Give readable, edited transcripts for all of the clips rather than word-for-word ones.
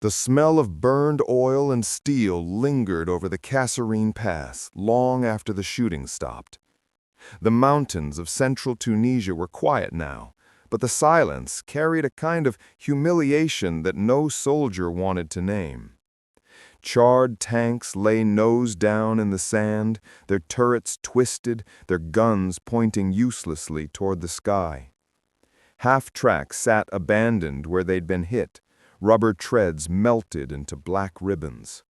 The smell of burned oil and steel lingered over the Kasserine Pass long after the shooting stopped. The mountains of central Tunisia were quiet now, but the silence carried a kind of humiliation that no soldier wanted to name. Charred tanks lay nose down in the sand, their turrets twisted, their guns pointing uselessly toward the sky. Half-tracks sat abandoned where they'd been hit, rubber treads melted into black ribbons.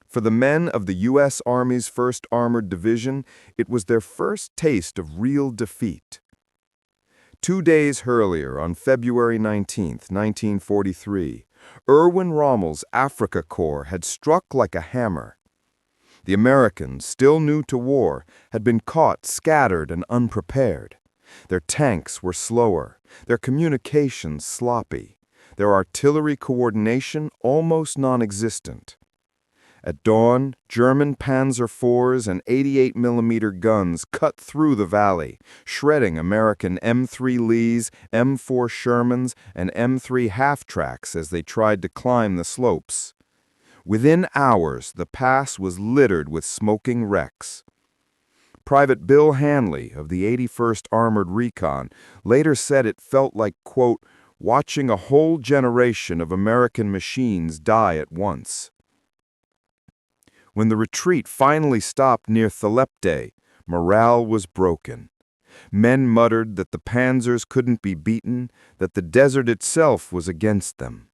For the men of the U.S. Army's 1st Armored Division, it was their first taste of real defeat. 2 days earlier, on February 19, 1943, Erwin Rommel's Africa Corps had struck like a hammer. The Americans, still new to war, had been caught scattered and unprepared. Their tanks were slower, their communications sloppy, their artillery coordination almost non-existent. At dawn, German Panzer IVs and 88mm guns cut through the valley, shredding American M3 Lees, M4 Shermans, and M3 half-tracks as they tried to climb the slopes. Within hours, the pass was littered with smoking wrecks. Private Bill Hanley of the 81st Armored Recon later said it felt like, quote, watching a whole generation of American machines die at once. When the retreat finally stopped near Thalepte, morale was broken. Men muttered that the panzers couldn't be beaten, that the desert itself was against them.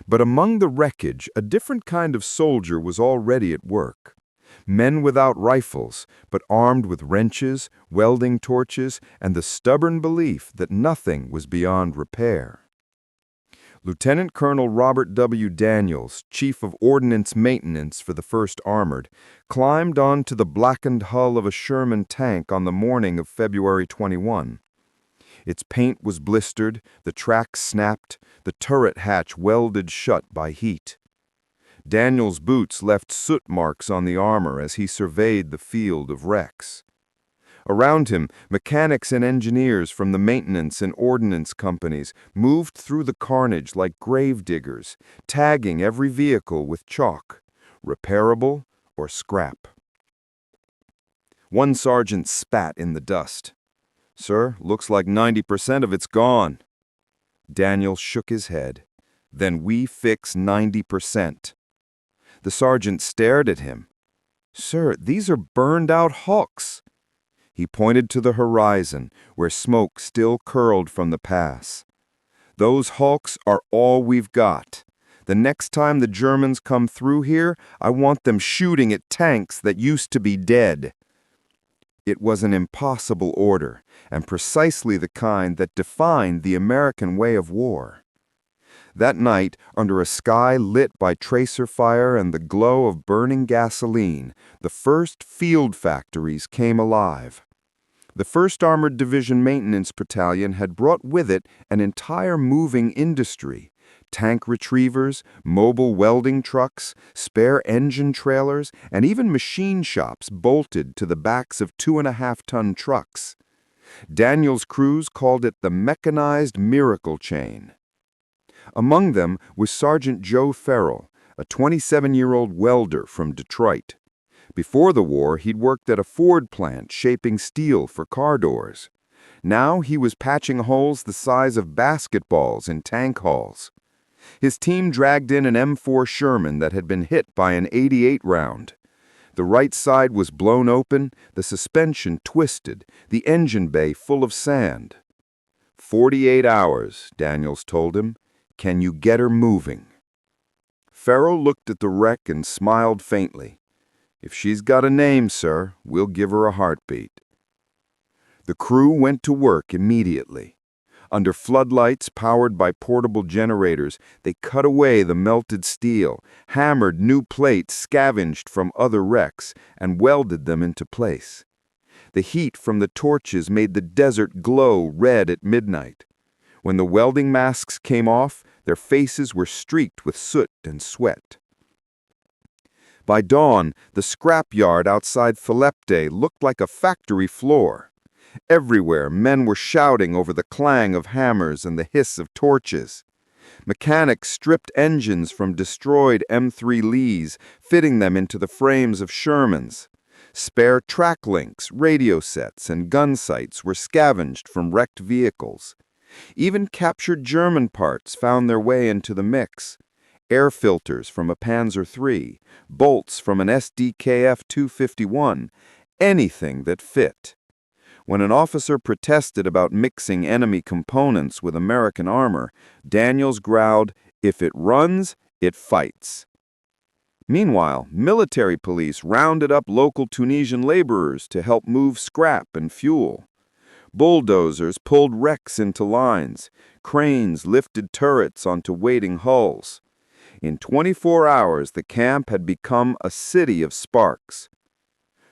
But among the wreckage, a different kind of soldier was already at work. Men without rifles, but armed with wrenches, welding torches, and the stubborn belief that nothing was beyond repair. Lieutenant Colonel Robert W. Daniels, Chief of Ordnance Maintenance for the 1st Armored, climbed onto the blackened hull of a Sherman tank on the morning of February 21. Its paint was blistered, the tracks snapped, the turret hatch welded shut by heat. Daniels' boots left soot marks on the armor as he surveyed the field of wrecks. Around him, mechanics and engineers from the maintenance and ordnance companies moved through the carnage like grave diggers, tagging every vehicle with chalk, repairable or scrap. One sergeant spat in the dust. "Sir, looks like 90% of it's gone." Daniel shook his head. "Then we fix 90%. The sergeant stared at him. "Sir, these are burned-out hulks." He pointed to the horizon, where smoke still curled from the pass. "Those hulks are all we've got. The next time the Germans come through here, I want them shooting at tanks that used to be dead." It was an impossible order, and precisely the kind that defined the American way of war. That night, under a sky lit by tracer fire and the glow of burning gasoline, the first field factories came alive. The 1st Armored Division Maintenance Battalion had brought with it an entire moving industry: tank retrievers, mobile welding trucks, spare engine trailers, and even machine shops bolted to the backs of 2.5-ton trucks. Daniels' crews called it the mechanized miracle chain. Among them was Sergeant Joe Farrell, a 27-year-old welder from Detroit. Before the war, he'd worked at a Ford plant shaping steel for car doors. Now he was patching holes the size of basketballs in tank hulls. His team dragged in an M4 Sherman that had been hit by an .88 round. The right side was blown open, the suspension twisted, the engine bay full of sand. 48 hours, Daniels told him. Can you get her moving? Farrell looked at the wreck and smiled faintly. If she's got a name, sir, we'll give her a heartbeat. The crew went to work immediately. Under floodlights powered by portable generators, they cut away the melted steel, hammered new plates scavenged from other wrecks, and welded them into place. The heat from the torches made the desert glow red at midnight. When the welding masks came off, their faces were streaked with soot and sweat. By dawn, the scrapyard outside Thalepte looked like a factory floor. Everywhere, men were shouting over the clang of hammers and the hiss of torches. Mechanics stripped engines from destroyed M3 Lees, fitting them into the frames of Shermans. Spare track links, radio sets, and gun sights were scavenged from wrecked vehicles. Even captured German parts found their way into the mix. Air filters from a Panzer III, bolts from an SDKF 251, anything that fit. When an officer protested about mixing enemy components with American armor, Daniels growled, "If it runs, it fights." Meanwhile, military police rounded up local Tunisian laborers to help move scrap and fuel. Bulldozers pulled wrecks into lines. Cranes lifted turrets onto waiting hulls. In 24 hours, the camp had become a city of sparks.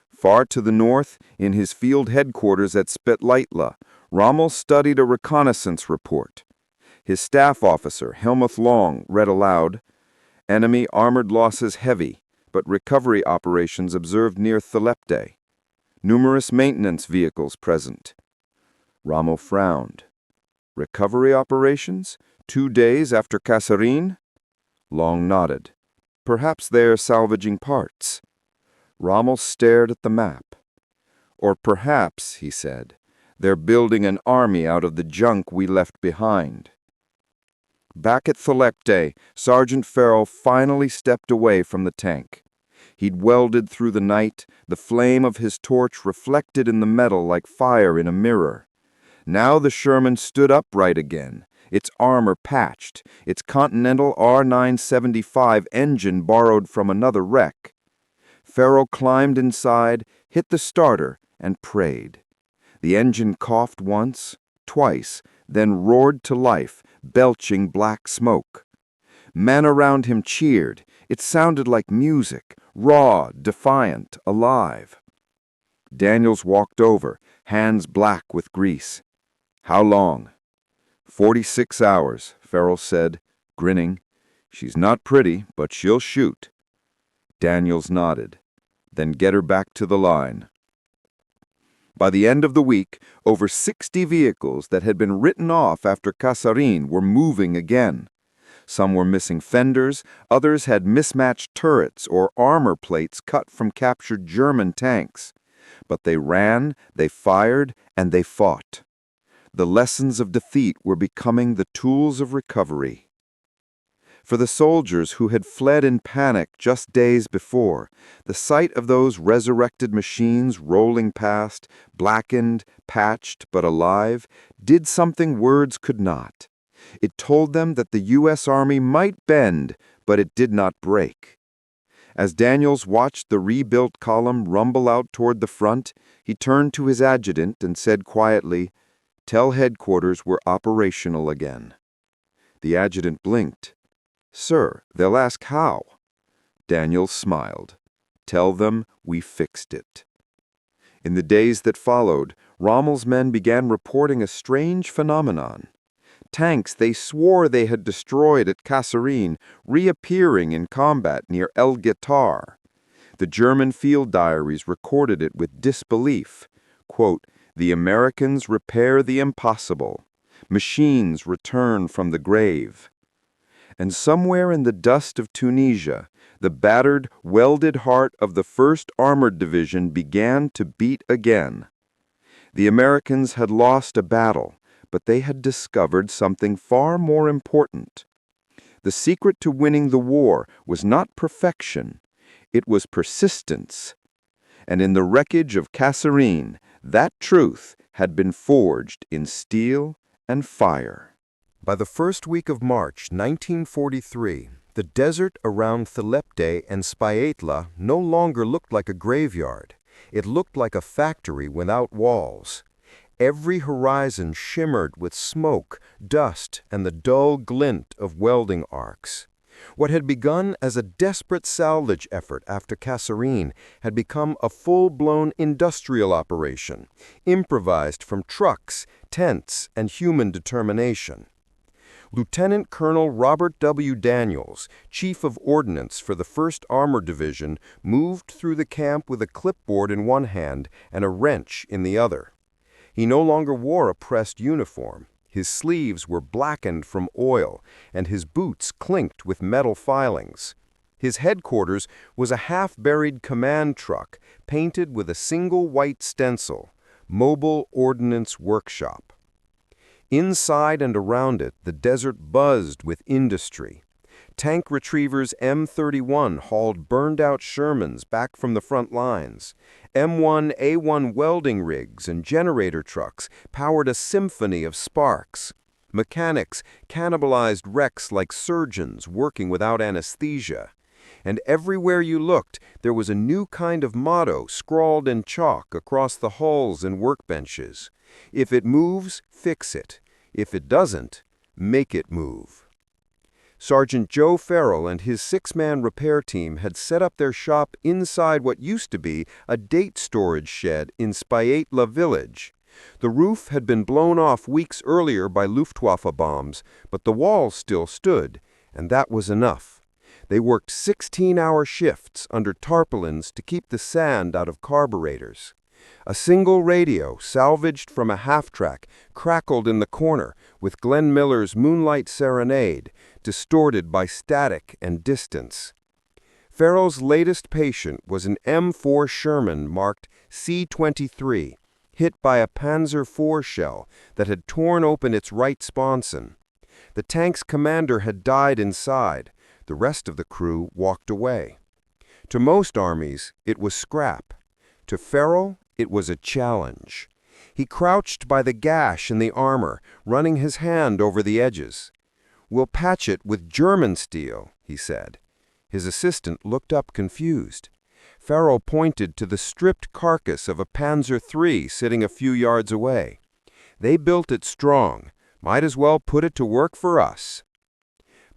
Far to the north, in his field headquarters at Spetleitla, Rommel studied a reconnaissance report. His staff officer, Helmuth Long, read aloud, "Enemy armored losses heavy, but recovery operations observed near Thalepte. Numerous maintenance vehicles present." Rommel frowned. "Recovery operations? 2 days after Kasserine?" Long nodded. "Perhaps they're salvaging parts." Rommel stared at the map. "Or perhaps," he said, "they're building an army out of the junk we left behind." Back at Thalepte, Sergeant Farrell finally stepped away from the tank. He'd welded through the night, the flame of his torch reflected in the metal like fire in a mirror. Now the Sherman stood upright again, its armor patched, its Continental R975 engine borrowed from another wreck. Farrell climbed inside, hit the starter, and prayed. The engine coughed once, twice, then roared to life, belching black smoke. Men around him cheered. It sounded like music, raw, defiant, alive. Daniels walked over, hands black with grease. "How long?" 46 hours, Farrell said, grinning. "She's not pretty, but she'll shoot." Daniels nodded. "Then get her back to the line." By the end of the week, over 60 vehicles that had been written off after Kasserine were moving again. Some were missing fenders, others had mismatched turrets or armor plates cut from captured German tanks. But they ran, they fired, and they fought. The lessons of defeat were becoming the tools of recovery. For the soldiers who had fled in panic just days before, the sight of those resurrected machines rolling past, blackened, patched, but alive, did something words could not. It told them that the U.S. Army might bend, but it did not break. As Daniels watched the rebuilt column rumble out toward the front, he turned to his adjutant and said quietly, "Tell headquarters we're operational again." The adjutant blinked. "Sir, they'll ask how." Daniels smiled. "Tell them we fixed it." In the days that followed, Rommel's men began reporting a strange phenomenon. Tanks they swore they had destroyed at Kasserine reappearing in combat near El Guitar. The German field diaries recorded it with disbelief. Quote, "The Americans repair the impossible. Machines return from the grave." And somewhere in the dust of Tunisia, the battered, welded heart of the 1st Armored Division began to beat again. The Americans had lost a battle, but they had discovered something far more important. The secret to winning the war was not perfection, it was persistence. And in the wreckage of Kasserine, that truth had been forged in steel and fire. By the first week of March 1943, the desert around Thalepte and Spaietla no longer looked like a graveyard. It looked like a factory without walls. Every horizon shimmered with smoke, dust, and the dull glint of welding arcs. What had begun as a desperate salvage effort after Kasserine had become a full-blown industrial operation, improvised from trucks, tents, and human determination. Lieutenant Colonel Robert W. Daniels, Chief of Ordnance for the 1st Armored Division, moved through the camp with a clipboard in one hand and a wrench in the other. He no longer wore a pressed uniform. His sleeves were blackened from oil, and his boots clinked with metal filings. His headquarters was a half-buried command truck painted with a single white stencil, Mobile Ordnance Workshop. Inside and around it, the desert buzzed with industry. Tank retrievers M31 hauled burned-out Shermans back from the front lines. M1A1 welding rigs and generator trucks powered a symphony of sparks. Mechanics cannibalized wrecks like surgeons working without anesthesia. And everywhere you looked, there was a new kind of motto scrawled in chalk across the hulls and workbenches. If it moves, fix it. If it doesn't, make it move. Sergeant Joe Farrell and his 6-man repair team had set up their shop inside what used to be a date storage shed in Spyatla village. The roof had been blown off weeks earlier by Luftwaffe bombs, but the walls still stood, and that was enough. They worked 16-hour shifts under tarpaulins to keep the sand out of carburetors. A single radio, salvaged from a half-track, crackled in the corner with Glenn Miller's Moonlight Serenade, distorted by static and distance. Farrell's latest patient was an M4 Sherman marked C-23, hit by a Panzer IV shell that had torn open its right sponson. The tank's commander had died inside. The rest of the crew walked away. To most armies, it was scrap. To Farrell, it was a challenge. He crouched by the gash in the armor, running his hand over the edges. "We'll patch it with German steel," he said. His assistant looked up confused. Farrell pointed to the stripped carcass of a Panzer III sitting a few yards away. "They built it strong. Might as well put it to work for us."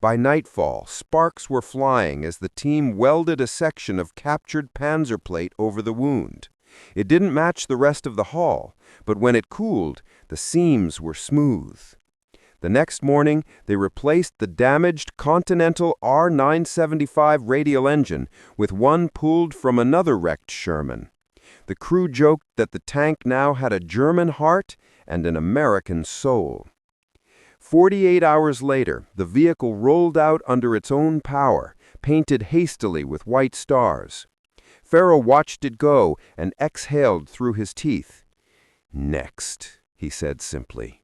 By nightfall, sparks were flying as the team welded a section of captured panzer plate over the wound. It didn't match the rest of the hull, but when it cooled, the seams were smooth. The next morning, they replaced the damaged Continental R975 radial engine with one pulled from another wrecked Sherman. The crew joked that the tank now had a German heart and an American soul. 48 hours later, the vehicle rolled out under its own power, painted hastily with white stars. Farrell watched it go and exhaled through his teeth. "Next," he said simply.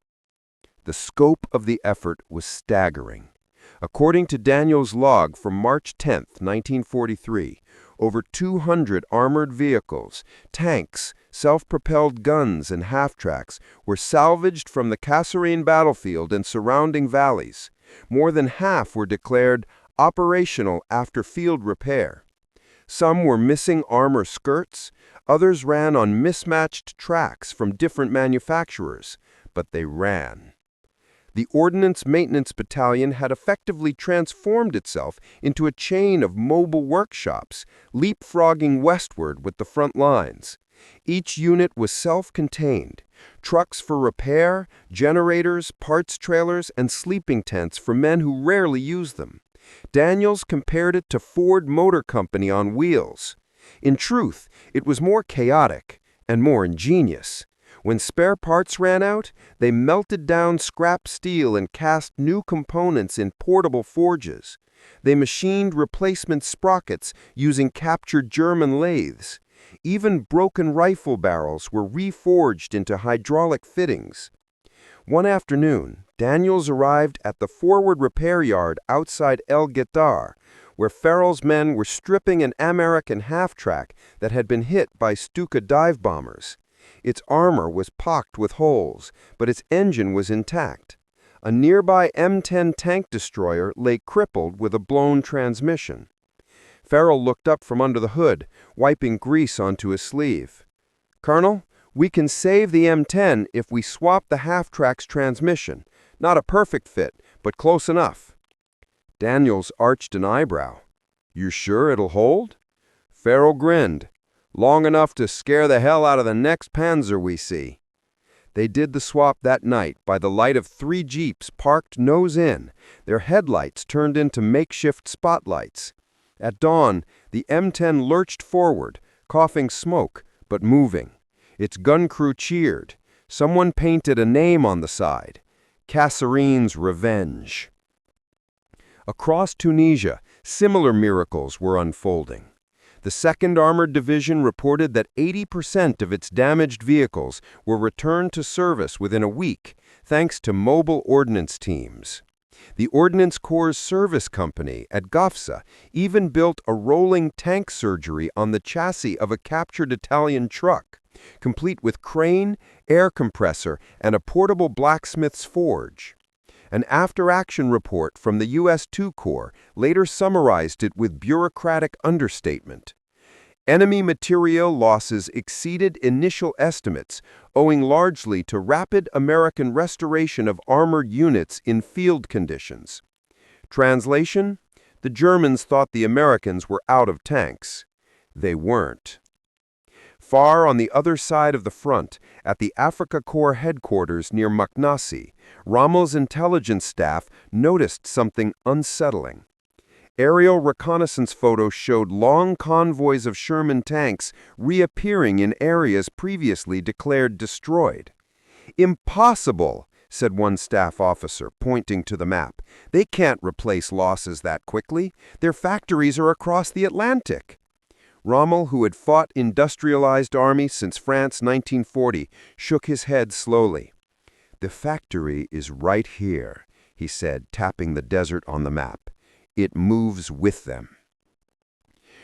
The scope of the effort was staggering. According to Daniel's log from March 10, 1943, over 200 armored vehicles, tanks, self-propelled guns, and half-tracks were salvaged from the Kasserine battlefield and surrounding valleys. More than half were declared operational after field repair. Some were missing armor skirts, others ran on mismatched tracks from different manufacturers, but they ran. The Ordnance Maintenance Battalion had effectively transformed itself into a chain of mobile workshops, leapfrogging westward with the front lines. Each unit was self-contained. Trucks for repair, generators, parts trailers, and sleeping tents for men who rarely used them. Daniels compared it to Ford Motor Company on wheels. In truth, it was more chaotic and more ingenious. When spare parts ran out, they melted down scrap steel and cast new components in portable forges. They machined replacement sprockets using captured German lathes. Even broken rifle barrels were reforged into hydraulic fittings. One afternoon, Daniels arrived at the forward repair yard outside El Guitar, where Farrell's men were stripping an American half-track that had been hit by Stuka dive bombers. Its armor was pocked with holes, but its engine was intact. A nearby M10 tank destroyer lay crippled with a blown transmission. Farrell looked up from under the hood, wiping grease onto his sleeve. "Colonel, we can save the M10 if we swap the half-track's transmission. Not a perfect fit, but close enough." Daniels arched an eyebrow. "You sure it'll hold?" Farrell grinned. "Long enough to scare the hell out of the next Panzer we see." They did the swap that night by the light of 3 Jeeps parked nose in, their headlights turned into makeshift spotlights. At dawn, the M10 lurched forward, coughing smoke, but moving. Its gun crew cheered. Someone painted a name on the side. Kasserine's Revenge. Across Tunisia, similar miracles were unfolding. The 2nd Armored Division reported that 80% of its damaged vehicles were returned to service within a week, thanks to mobile ordnance teams. The Ordnance Corps' service company at Gafsa even built a rolling tank surgery on the chassis of a captured Italian truck, complete with crane, air compressor, and a portable blacksmith's forge. An after-action report from the U.S. II Corps later summarized it with bureaucratic understatement. Enemy material losses exceeded initial estimates, owing largely to rapid American restoration of armored units in field conditions. Translation: the Germans thought the Americans were out of tanks. They weren't. Far on the other side of the front, at the Africa Corps headquarters near Maknassi, Rommel's intelligence staff noticed something unsettling. Aerial reconnaissance photos showed long convoys of Sherman tanks reappearing in areas previously declared destroyed. "Impossible," said one staff officer, pointing to the map. "They can't replace losses that quickly. Their factories are across the Atlantic." Rommel, who had fought industrialized armies since France 1940, shook his head slowly. "The factory is right here," he said, tapping the desert on the map. "It moves with them."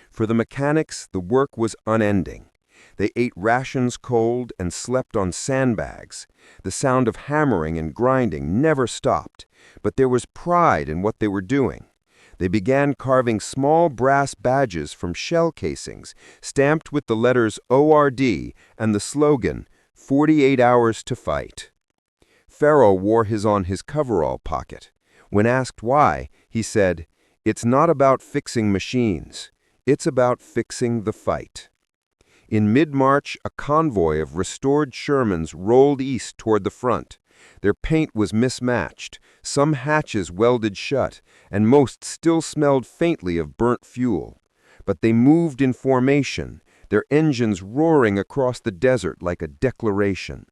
For the mechanics, the work was unending. They ate rations cold and slept on sandbags. The sound of hammering and grinding never stopped, but there was pride in what they were doing. They began carving small brass badges from shell casings, stamped with the letters ORD and the slogan, 48 hours to fight. Farrell wore his on his coverall pocket. When asked why, he said, "It's not about fixing machines. It's about fixing the fight." In mid-March, a convoy of restored Shermans rolled east toward the front. Their paint was mismatched, some hatches welded shut, and most still smelled faintly of burnt fuel. But they moved in formation, their engines roaring across the desert like a declaration.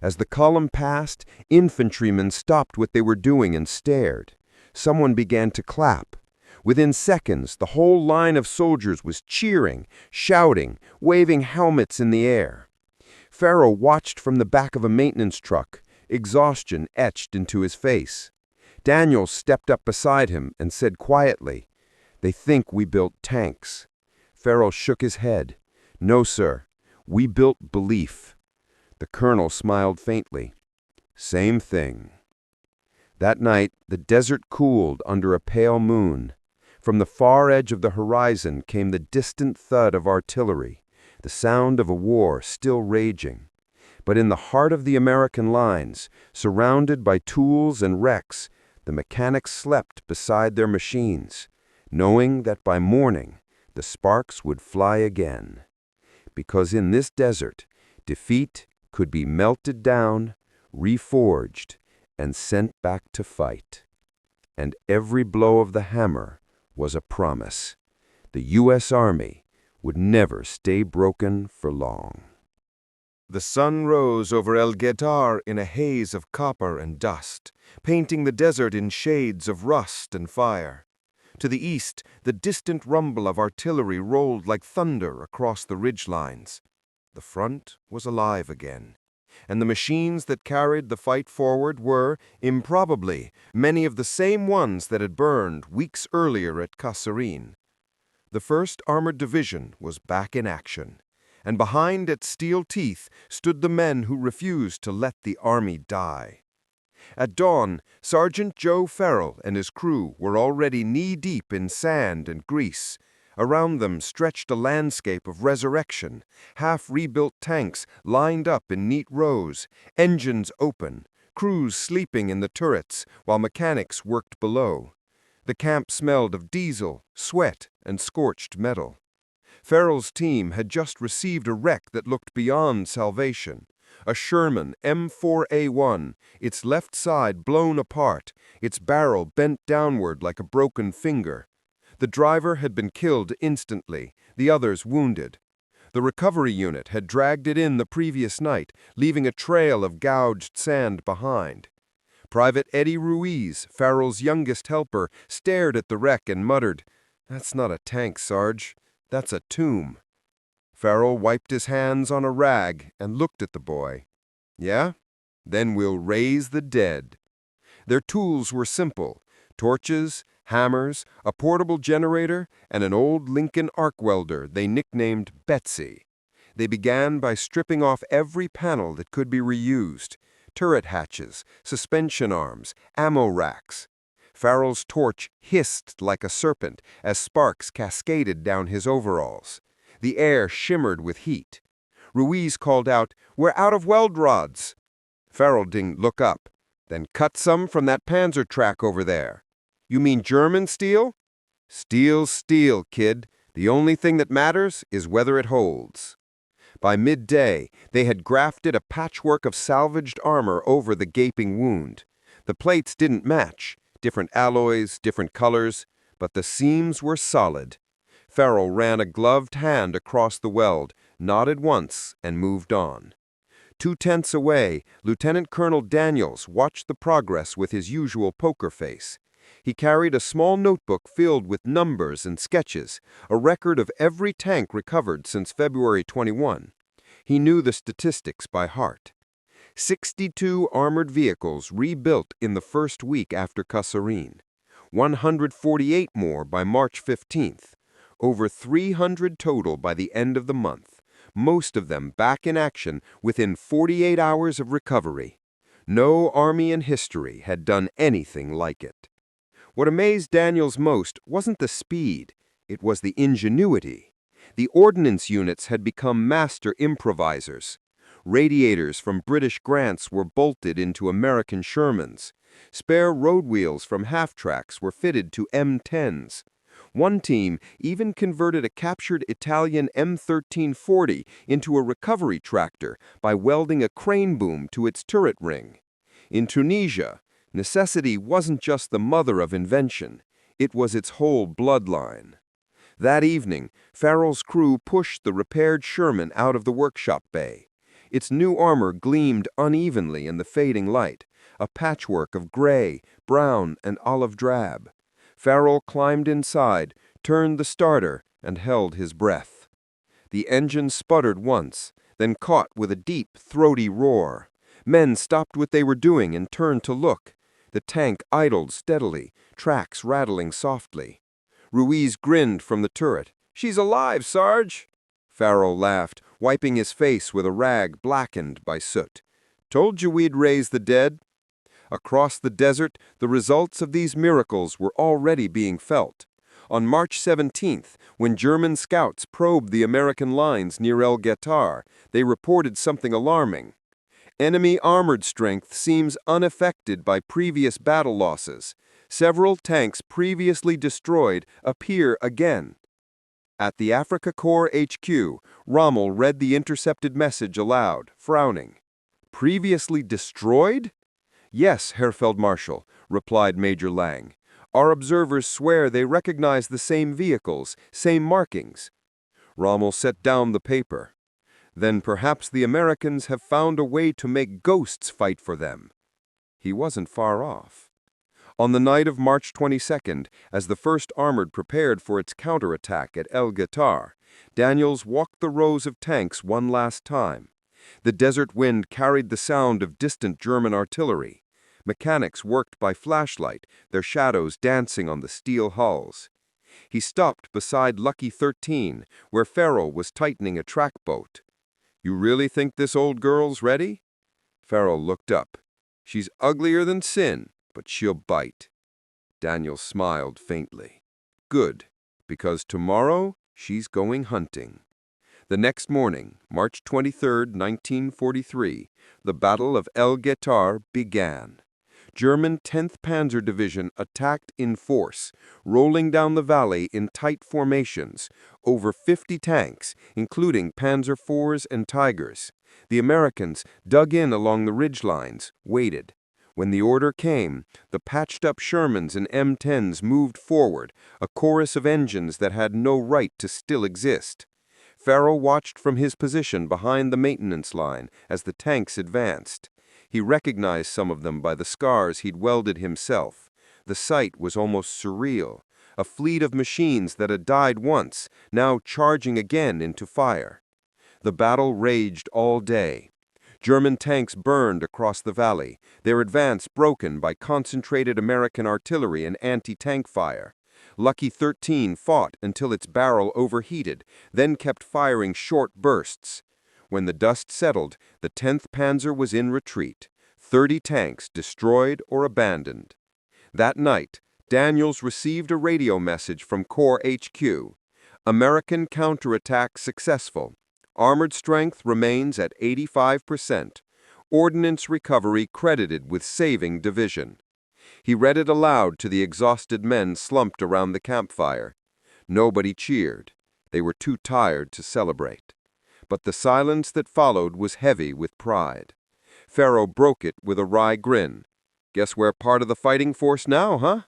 As the column passed, infantrymen stopped what they were doing and stared. Someone began to clap. Within seconds, the whole line of soldiers was cheering, shouting, waving helmets in the air. Farrell watched from the back of a maintenance truck, exhaustion etched into his face. Daniels stepped up beside him and said quietly, "They think we built tanks." Farrell shook his head. "No, sir. We built belief." The colonel smiled faintly. "Same thing." That night, the desert cooled under a pale moon. From the far edge of the horizon came the distant thud of artillery, the sound of a war still raging. But in the heart of the American lines, surrounded by tools and wrecks, the mechanics slept beside their machines, knowing that by morning the sparks would fly again. Because in this desert, defeat could be melted down, reforged, and sent back to fight. And every blow of the hammer was a promise. The U.S. Army would never stay broken for long. The sun rose over El Guetar in a haze of copper and dust, painting the desert in shades of rust and fire. To the east, the distant rumble of artillery rolled like thunder across the ridgelines. The front was alive again, and the machines that carried the fight forward were, improbably, many of the same ones that had burned weeks earlier at Kasserine. The 1st Armored Division was back in action, and behind its steel teeth stood the men who refused to let the army die. At dawn, Sergeant Joe Farrell and his crew were already knee-deep in sand and grease. Around them stretched a landscape of resurrection, half-rebuilt tanks lined up in neat rows, engines open, crews sleeping in the turrets while mechanics worked below. The camp smelled of diesel, sweat, and scorched metal. Farrell's team had just received a wreck that looked beyond salvation. A Sherman M4A1, its left side blown apart, its barrel bent downward like a broken finger. The driver had been killed instantly, the others wounded. The recovery unit had dragged it in the previous night, leaving a trail of gouged sand behind. Private Eddie Ruiz, Farrell's youngest helper, stared at the wreck and muttered, "That's not a tank, Sarge. That's a tomb." Farrell wiped his hands on a rag and looked at the boy. "Yeah? Then we'll raise the dead." Their tools were simple: torches, hammers, a portable generator, and an old Lincoln arc welder they nicknamed Betsy. They began by stripping off every panel that could be reused: turret hatches, suspension arms, ammo racks. Farrell's torch hissed like a serpent as sparks cascaded down his overalls. The air shimmered with heat. Ruiz called out, "We're out of weld rods." Farrell didn't look up. "Then cut some from that Panzer track over there." "You mean German steel?" "Steel's steel, kid. The only thing that matters is whether it holds." By midday, they had grafted a patchwork of salvaged armor over the gaping wound. The plates didn't match, different alloys, different colors, but the seams were solid. Farrell ran a gloved hand across the weld, nodded once, and moved on. 2 tents away, Lieutenant Colonel Daniels watched the progress with his usual poker face. He carried a small notebook filled with numbers and sketches, a record of every tank recovered since February 21. He knew the statistics by heart. 62 armored vehicles rebuilt in the first week after Kasserine. 148 more by March 15th. Over 300 total by the end of the month, most of them back in action within 48 hours of recovery. No army in history had done anything like it. What amazed Daniels most wasn't the speed, it was the ingenuity. The ordnance units had become master improvisers. Radiators from British Grants were bolted into American Shermans. Spare road wheels from half-tracks were fitted to M10s. One team even converted a captured Italian M1340 into a recovery tractor by welding a crane boom to its turret ring. In Tunisia, necessity wasn't just the mother of invention, it was its whole bloodline. That evening, Farrell's crew pushed the repaired Sherman out of the workshop bay. Its new armor gleamed unevenly in the fading light, a patchwork of gray, brown, and olive drab. Farrell climbed inside, turned the starter, and held his breath. The engine sputtered once, then caught with a deep, throaty roar. Men stopped what they were doing and turned to look. The tank idled steadily, tracks rattling softly. Ruiz grinned from the turret. "She's alive, Sarge!" Farrell laughed, wiping his face with a rag blackened by soot. "Told you we'd raise the dead." Across the desert, the results of these miracles were already being felt. On March 17th, when German scouts probed the American lines near El Guetar, they reported something alarming. Enemy armored strength seems unaffected by previous battle losses. Several tanks previously destroyed appear again. At the Africa Corps HQ, Rommel read the intercepted message aloud, frowning. "Previously destroyed?" "Yes, Herr Feldmarschall," replied Major Lang. "Our observers swear they recognize the same vehicles, same markings." Rommel set down the paper. "Then perhaps the Americans have found a way to make ghosts fight for them." He wasn't far off. On the night of March 22nd, as the 1st Armored prepared for its counterattack at El Guetar, Daniels walked the rows of tanks one last time. The desert wind carried the sound of distant German artillery. Mechanics worked by flashlight, their shadows dancing on the steel hulls. He stopped beside Lucky 13, where Farrell was tightening a track boat. "You really think this old girl's ready?" Farrell looked up. "She's uglier than sin, but she'll bite." Daniel smiled faintly. "Good, because tomorrow she's going hunting." The next morning, March 23, 1943, the Battle of El Guetar began. German 10th Panzer Division attacked in force, rolling down the valley in tight formations, over 50 tanks, including Panzer IVs and Tigers. The Americans dug in along the ridgelines, waited. When the order came, the patched-up Shermans and M10s moved forward, a chorus of engines that had no right to still exist. Farrell watched from his position behind the maintenance line as the tanks advanced. He recognized some of them by the scars he'd welded himself. The sight was almost surreal. A fleet of machines that had died once, now charging again into fire. The battle raged all day. German tanks burned across the valley, their advance broken by concentrated American artillery and anti-tank fire. Lucky 13 fought until its barrel overheated, then kept firing short bursts. When the dust settled, the 10th Panzer was in retreat, 30 tanks destroyed or abandoned. That night, Daniels received a radio message from Corps HQ. American counterattack successful. Armored strength remains at 85%. Ordnance recovery credited with saving division. He read it aloud to the exhausted men slumped around the campfire. Nobody cheered. They were too tired to celebrate. But the silence that followed was heavy with pride. Farrow broke it with a wry grin. "Guess we're part of the fighting force now, huh?"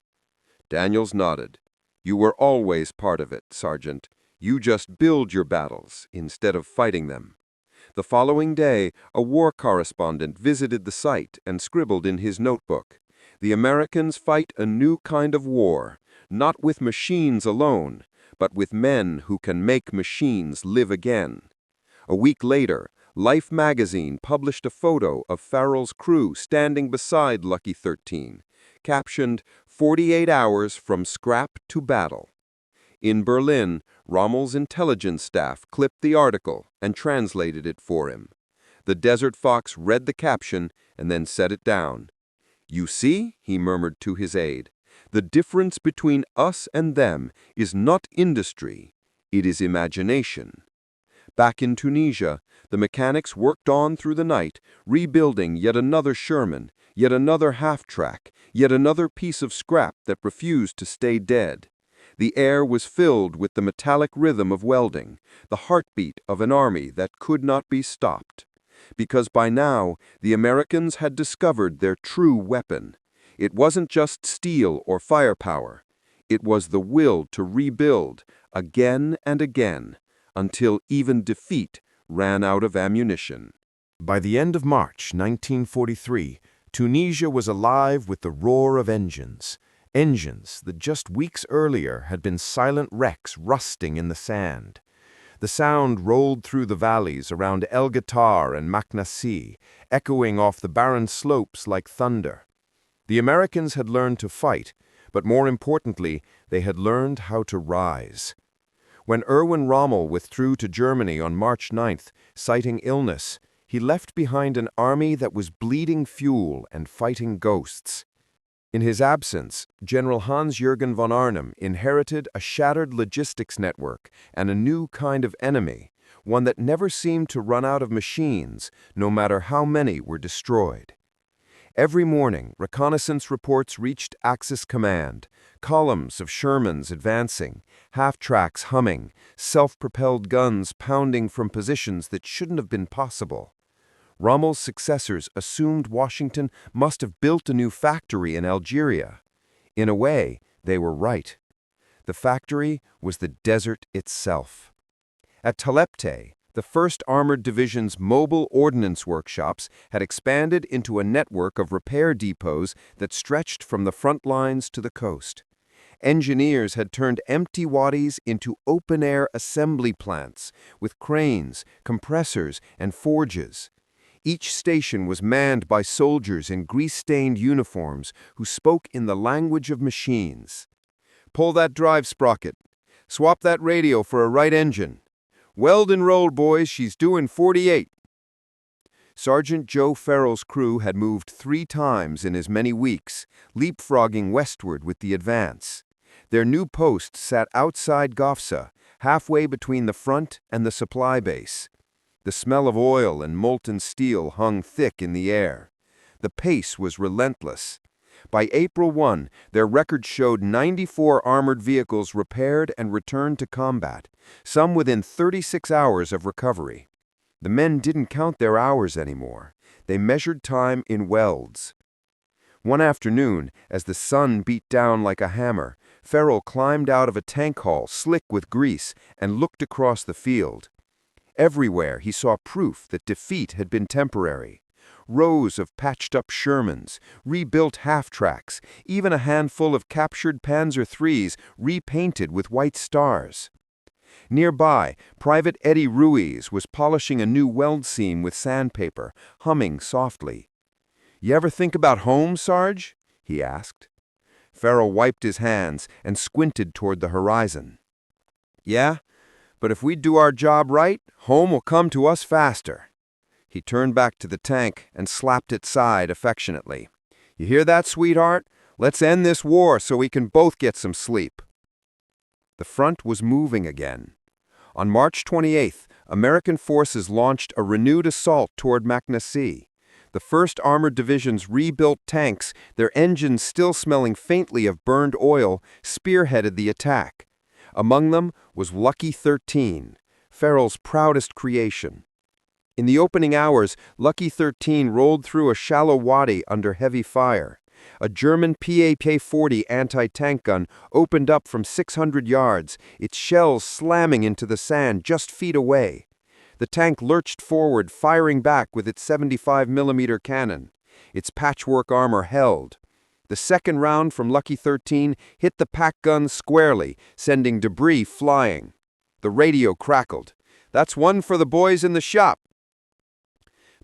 Daniels nodded. "You were always part of it, Sergeant. You just build your battles instead of fighting them." The following day, a war correspondent visited the site and scribbled in his notebook, "The Americans fight a new kind of war, not with machines alone, but with men who can make machines live again." A week later, Life magazine published a photo of Farrell's crew standing beside Lucky 13, captioned, "48 hours from scrap to battle." In Berlin, Rommel's intelligence staff clipped the article and translated it for him. The Desert Fox read the caption and then set it down. "You see," he murmured to his aide, "the difference between us and them is not industry, it is imagination." Back in Tunisia, the mechanics worked on through the night, rebuilding yet another Sherman, yet another half-track, yet another piece of scrap that refused to stay dead. The air was filled with the metallic rhythm of welding, the heartbeat of an army that could not be stopped. Because by now, the Americans had discovered their true weapon. It wasn't just steel or firepower. It was the will to rebuild, again and again, until even defeat ran out of ammunition. By the end of March 1943, Tunisia was alive with the roar of engines. Engines that just weeks earlier had been silent wrecks rusting in the sand. The sound rolled through the valleys around El Guitar and Maknassi, echoing off the barren slopes like thunder. The Americans had learned to fight, but more importantly, they had learned how to rise. When Erwin Rommel withdrew to Germany on March 9th, citing illness, he left behind an army that was bleeding fuel and fighting ghosts. In his absence, General Hans-Jürgen von Arnim inherited a shattered logistics network and a new kind of enemy, one that never seemed to run out of machines, no matter how many were destroyed. Every morning, reconnaissance reports reached Axis Command, columns of Shermans advancing, half-tracks humming, self-propelled guns pounding from positions that shouldn't have been possible. Rommel's successors assumed Washington must have built a new factory in Algeria. In a way, they were right. The factory was the desert itself. At Talepte, the 1st Armored Division's mobile ordnance workshops had expanded into a network of repair depots that stretched from the front lines to the coast. Engineers had turned empty wadis into open-air assembly plants with cranes, compressors, and forges. Each station was manned by soldiers in grease-stained uniforms who spoke in the language of machines. "Pull that drive sprocket. Swap that radio for a right engine. Weld and roll, boys, she's doing 48. Sergeant Joe Farrell's crew had moved 3 times in as many weeks, leapfrogging westward with the advance. Their new post sat outside Gafsa, halfway between the front and the supply base. The smell of oil and molten steel hung thick in the air. The pace was relentless. By April 1, their record showed 94 armored vehicles repaired and returned to combat, some within 36 hours of recovery. The men didn't count their hours anymore. They measured time in welds. One afternoon, as the sun beat down like a hammer, Farrell climbed out of a tank hull slick with grease and looked across the field. Everywhere he saw proof that defeat had been temporary. rows of patched-up Shermans, rebuilt half-tracks, even a handful of captured Panzer IIIs repainted with white stars. Nearby, Private Eddie Ruiz was polishing a new weld seam with sandpaper, humming softly. "You ever think about home, Sarge?" he asked. Farrell wiped his hands and squinted toward the horizon. "Yeah, but if we do our job right, home will come to us faster." He turned back to the tank and slapped its side affectionately. "You hear that, sweetheart? Let's end this war so we can both get some sleep." The front was moving again. On March 28th, American forces launched a renewed assault toward Maknassee. The 1st Armored Division's rebuilt tanks, their engines still smelling faintly of burned oil, spearheaded the attack. Among them was Lucky 13, Farrell's proudest creation. In the opening hours, Lucky 13 rolled through a shallow wadi under heavy fire. A German PAK-40 anti-tank gun opened up from 600 yards, its shells slamming into the sand just feet away. The tank lurched forward, firing back with its 75mm cannon. Its patchwork armor held. The second round from Lucky 13 hit the pack gun squarely, sending debris flying. The radio crackled. "That's one for the boys in the shop."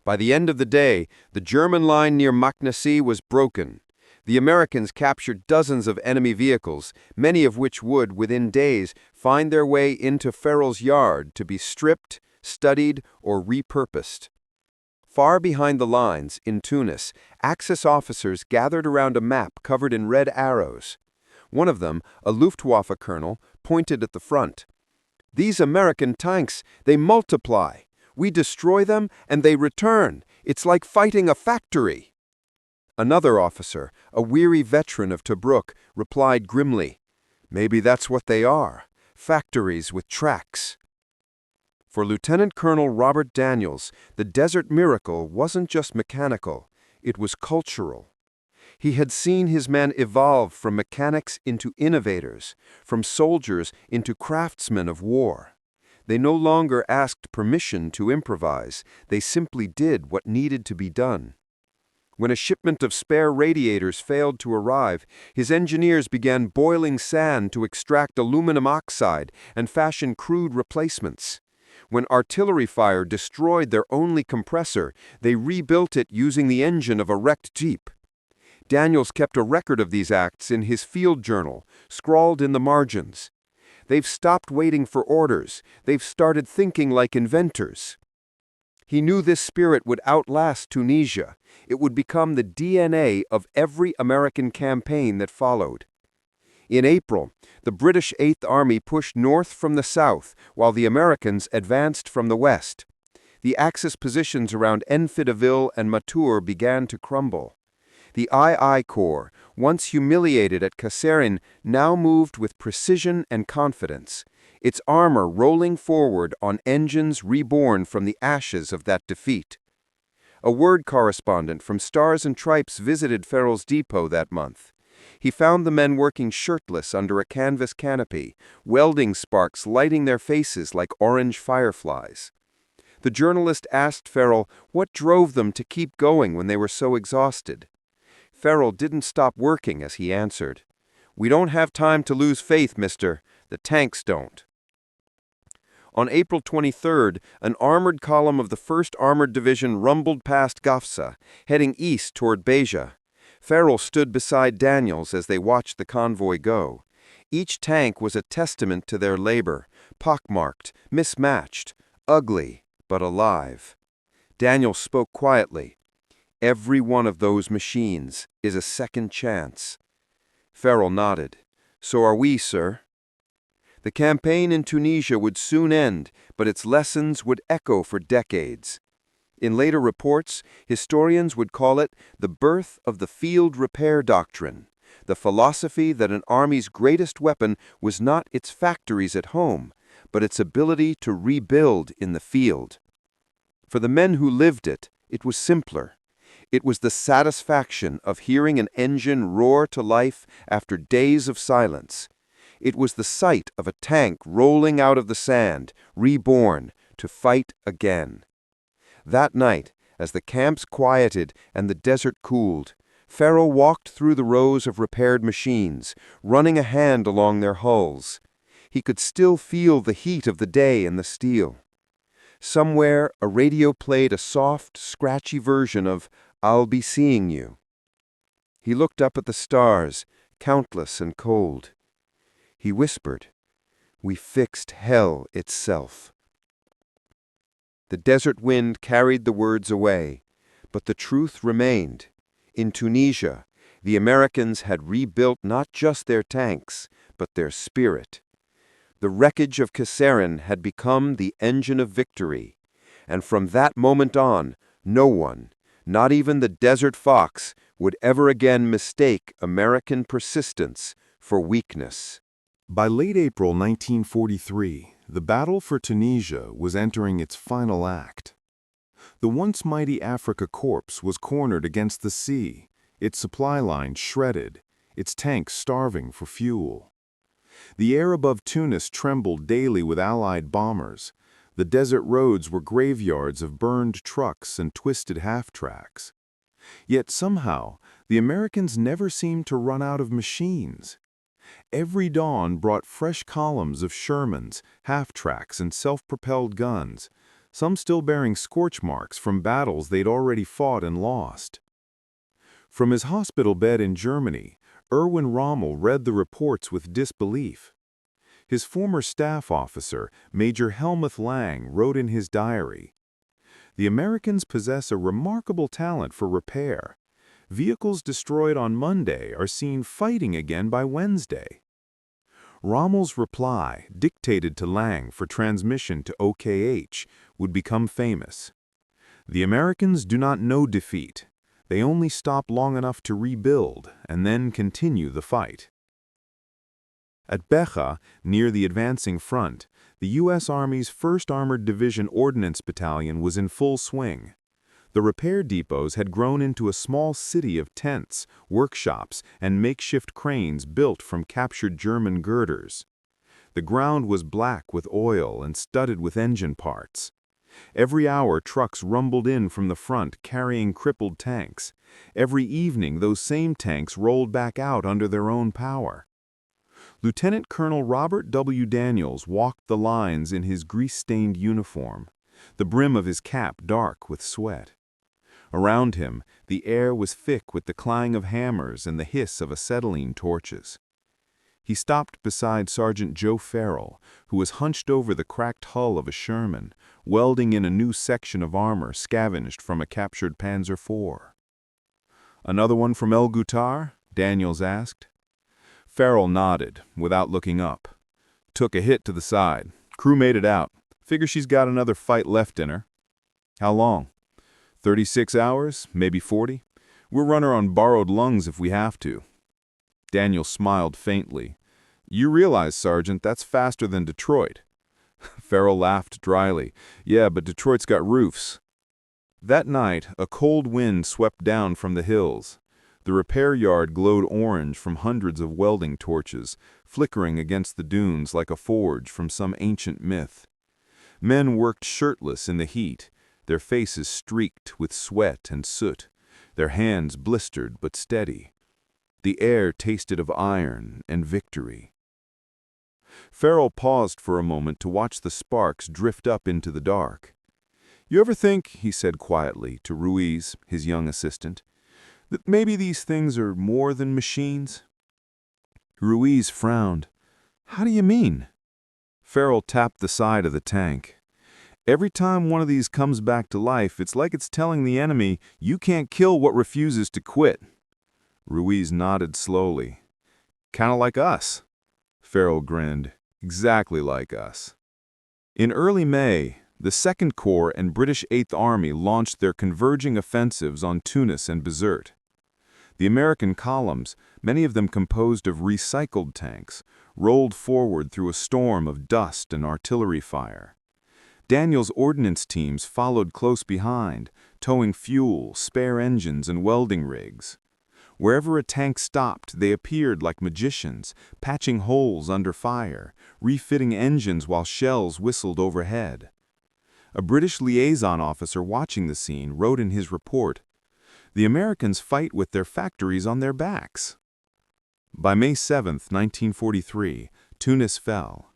By the end of the day, the German line near Maknassee was broken. The Americans captured dozens of enemy vehicles, many of which would, within days, find their way into Farrell's yard to be stripped, studied, or repurposed. Far behind the lines, in Tunis, Axis officers gathered around a map covered in red arrows. One of them, a Luftwaffe colonel, pointed at the front. "These American tanks, they multiply. We destroy them, and they return. It's like fighting a factory." Another officer, a weary veteran of Tobruk, replied grimly, "Maybe that's what they are, factories with tracks." For Lieutenant Colonel Robert Daniels, the Desert Miracle wasn't just mechanical, it was cultural. He had seen his men evolve from mechanics into innovators, from soldiers into craftsmen of war. They no longer asked permission to improvise, they simply did what needed to be done. When a shipment of spare radiators failed to arrive, his engineers began boiling sand to extract aluminum oxide and fashion crude replacements. When artillery fire destroyed their only compressor, they rebuilt it using the engine of a wrecked Jeep. Daniels kept a record of these acts in his field journal, scrawled in the margins. "They've stopped waiting for orders. They've started thinking like inventors." He knew this spirit would outlast Tunisia. It would become the DNA of every American campaign that followed. In April, the British Eighth Army pushed north from the south, while the Americans advanced from the west. The Axis positions around Enfidaville and Matur began to crumble. The II Corps, once humiliated at Kasserine, now moved with precision and confidence, its armor rolling forward on engines reborn from the ashes of that defeat. A word correspondent from Stars and Stripes visited Farrell's depot that month. He found the men working shirtless under a canvas canopy, welding sparks lighting their faces like orange fireflies. The journalist asked Farrell what drove them to keep going when they were so exhausted. Farrell didn't stop working as he answered, "We don't have time to lose faith, mister. The tanks don't." On April 23rd, an armored column of the 1st Armored Division rumbled past Gafsa, heading east toward Beja. Farrell stood beside Daniels as they watched the convoy go. Each tank was a testament to their labor, pockmarked, mismatched, ugly, but alive. Daniels spoke quietly. "Every one of those machines is a second chance." Farrell nodded. "So are we, sir." The campaign in Tunisia would soon end, but its lessons would echo for decades. In later reports, historians would call it the birth of the field repair doctrine, the philosophy that an army's greatest weapon was not its factories at home, but its ability to rebuild in the field. For the men who lived it, it was simpler. It was the satisfaction of hearing an engine roar to life after days of silence. It was the sight of a tank rolling out of the sand, reborn, to fight again. That night, As the camps quieted and the desert cooled, Farrell walked through the rows of repaired machines, running a hand along their hulls. He could still feel the heat of the day in the steel. Somewhere, a radio played a soft, scratchy version of "I'll Be Seeing You." He looked up at the stars, countless and cold. He whispered, "We fixed hell itself." The desert wind carried the words away, but the truth remained. In Tunisia, the Americans had rebuilt not just their tanks, but their spirit. The wreckage of Kasserine had become the engine of victory, and from that moment on, no one, not even the desert fox, would ever again mistake American persistence for weakness. By late April 1943, the battle for Tunisia was entering its final act. The once mighty Afrika Korps was cornered against the sea, its supply lines shredded, its tanks starving for fuel. The air above Tunis trembled daily with Allied bombers. The desert roads were graveyards of burned trucks and twisted half-tracks. Yet somehow, the Americans never seemed to run out of machines. Every dawn brought fresh columns of Shermans, half-tracks, and self-propelled guns, some still bearing scorch marks from battles they'd already fought and lost. From his hospital bed in Germany, Erwin Rommel read the reports with disbelief. His former staff officer, Major Helmuth Lang, wrote in his diary, "The Americans possess a remarkable talent for repair. Vehicles destroyed on Monday are seen fighting again by Wednesday." Rommel's reply, dictated to Lang for transmission to OKH, would become famous. "The Americans do not know defeat. They only stop long enough to rebuild and then continue the fight." At Becha, near the advancing front, the U.S. Army's 1st Armored Division Ordnance Battalion was in full swing. The repair depots had grown into a small city of tents, workshops, and makeshift cranes built from captured German girders. The ground was black with oil and studded with engine parts. Every hour trucks rumbled in from the front carrying crippled tanks. Every evening those same tanks rolled back out under their own power. Lieutenant Colonel Robert W. Daniels walked the lines in his grease-stained uniform, the brim of his cap dark with sweat. Around him, the air was thick with the clang of hammers and the hiss of acetylene torches. He stopped beside Sergeant Joe Farrell, who was hunched over the cracked hull of a Sherman, welding in a new section of armor scavenged from a captured Panzer IV. "Another one from El Ghoutar?" Daniels asked. Farrell nodded, without looking up. "Took a hit to the side. Crew made it out. Figure she's got another fight left in her." "How long?" 36 hours, maybe 40. We'll run her on borrowed lungs if we have to." Daniel smiled faintly. "You realize, Sergeant, that's faster than Detroit." Farrell laughed dryly. "Yeah, but Detroit's got roofs." That night, a cold wind swept down from the hills. The repair yard glowed orange from hundreds of welding torches, flickering against the dunes like a forge from some ancient myth. Men worked shirtless in the heat, their faces streaked with sweat and soot, their hands blistered but steady. The air tasted of iron and victory. Farrell paused for a moment to watch the sparks drift up into the dark. "You ever think," he said quietly to Ruiz, his young assistant, "that maybe these things are more than machines?" Ruiz frowned. "How do you mean?" Farrell tapped the side of the tank. "Every time one of these comes back to life, it's like it's telling the enemy, you can't kill what refuses to quit." Ruiz nodded slowly. "Kinda like us." Farrell grinned. "Exactly like us." In early May, the 2nd Corps and British 8th Army launched their converging offensives on Tunis and Bizerte. The American columns, many of them composed of recycled tanks, rolled forward through a storm of dust and artillery fire. Daniel's ordnance teams followed close behind, towing fuel, spare engines, and welding rigs. Wherever a tank stopped, they appeared like magicians, patching holes under fire, refitting engines while shells whistled overhead. A British liaison officer watching the scene wrote in his report, "The Americans fight with their factories on their backs." By May 7, 1943, Tunis fell.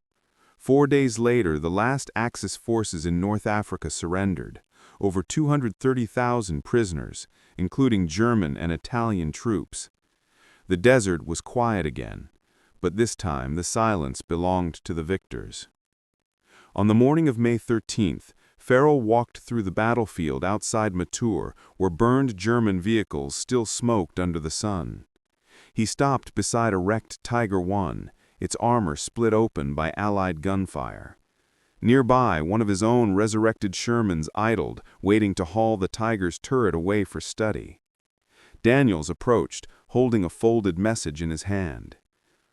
4 days later, the last Axis forces in North Africa surrendered, over 230,000 prisoners, including German and Italian troops. The desert was quiet again, but this time the silence belonged to the victors. On the morning of May 13th, Farrell walked through the battlefield outside Matur, where burned German vehicles still smoked under the sun. He stopped beside a wrecked Tiger I, its armor split open by Allied gunfire. Nearby, one of his own resurrected Shermans idled, waiting to haul the Tiger's turret away for study. Daniels approached, holding a folded message in his hand.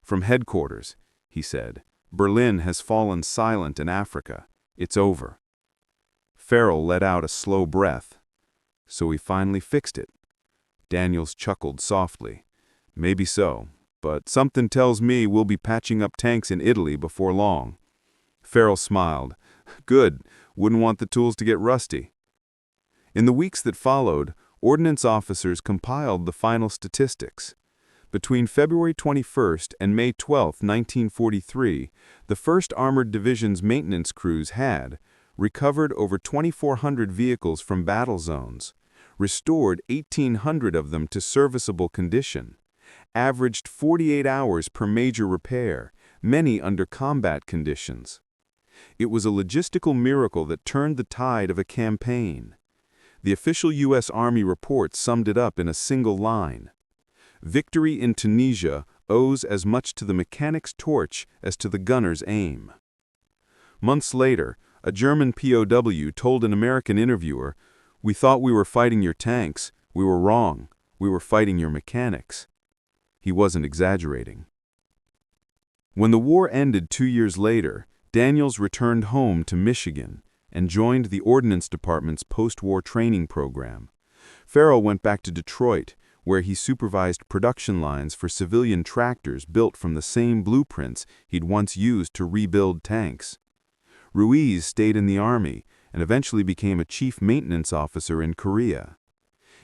"From headquarters," he said, "Berlin has fallen silent in Africa. It's over." Farrell let out a slow breath. "So we finally fixed it." Daniels chuckled softly. "Maybe so, but something tells me we'll be patching up tanks in Italy before long." Farrell smiled. "Good. Wouldn't want the tools to get rusty." In the weeks that followed, ordnance officers compiled the final statistics. Between February 21 and May 12, 1943, the 1st Armored Division's maintenance crews had recovered over 2,400 vehicles from battle zones, restored 1,800 of them to serviceable condition, averaged 48 hours per major repair, many under combat conditions. It was a logistical miracle that turned the tide of a campaign. The official U.S. Army report summed it up in a single line: "Victory in Tunisia owes as much to the mechanic's torch as to the gunner's aim." Months later, a German POW told an American interviewer, "We thought we were fighting your tanks. We were wrong. We were fighting your mechanics." He wasn't exaggerating. When the war ended 2 years later, Daniels returned home to Michigan and joined the Ordnance Department's post-war training program. Farrell went back to Detroit, where he supervised production lines for civilian tractors built from the same blueprints he'd once used to rebuild tanks. Ruiz stayed in the Army and eventually became a chief maintenance officer in Korea.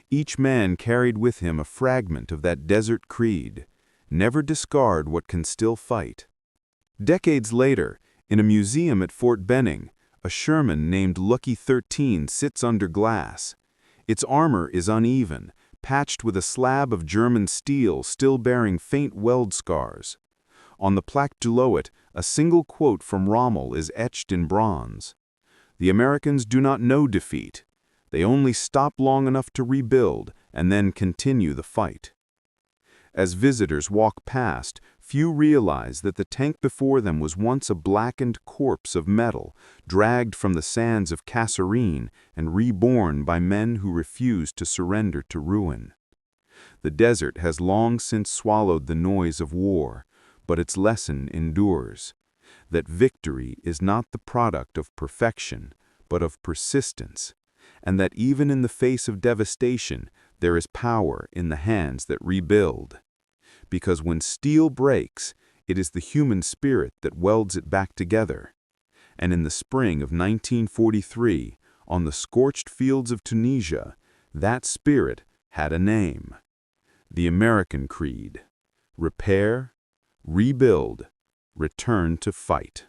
Each man carried with him a fragment of that desert creed: never discard what can still fight. Decades later, in a museum at Fort Benning, a Sherman named Lucky 13 sits under glass. Its armor is uneven, patched with a slab of German steel still bearing faint weld scars. On the plaque below it, a single quote from Rommel is etched in bronze: "The Americans do not know defeat. They only stop long enough to rebuild and then continue the fight." As visitors walk past, few realize that the tank before them was once a blackened corpse of metal, dragged from the sands of Kasserine and reborn by men who refused to surrender to ruin. The desert has long since swallowed the noise of war, but its lesson endures: that victory is not the product of perfection, but of persistence, and that even in the face of devastation, there is power in the hands that rebuild. Because when steel breaks, it is the human spirit that welds it back together. And in the spring of 1943, on the scorched fields of Tunisia, that spirit had a name: the American creed: repair, rebuild, return to fight.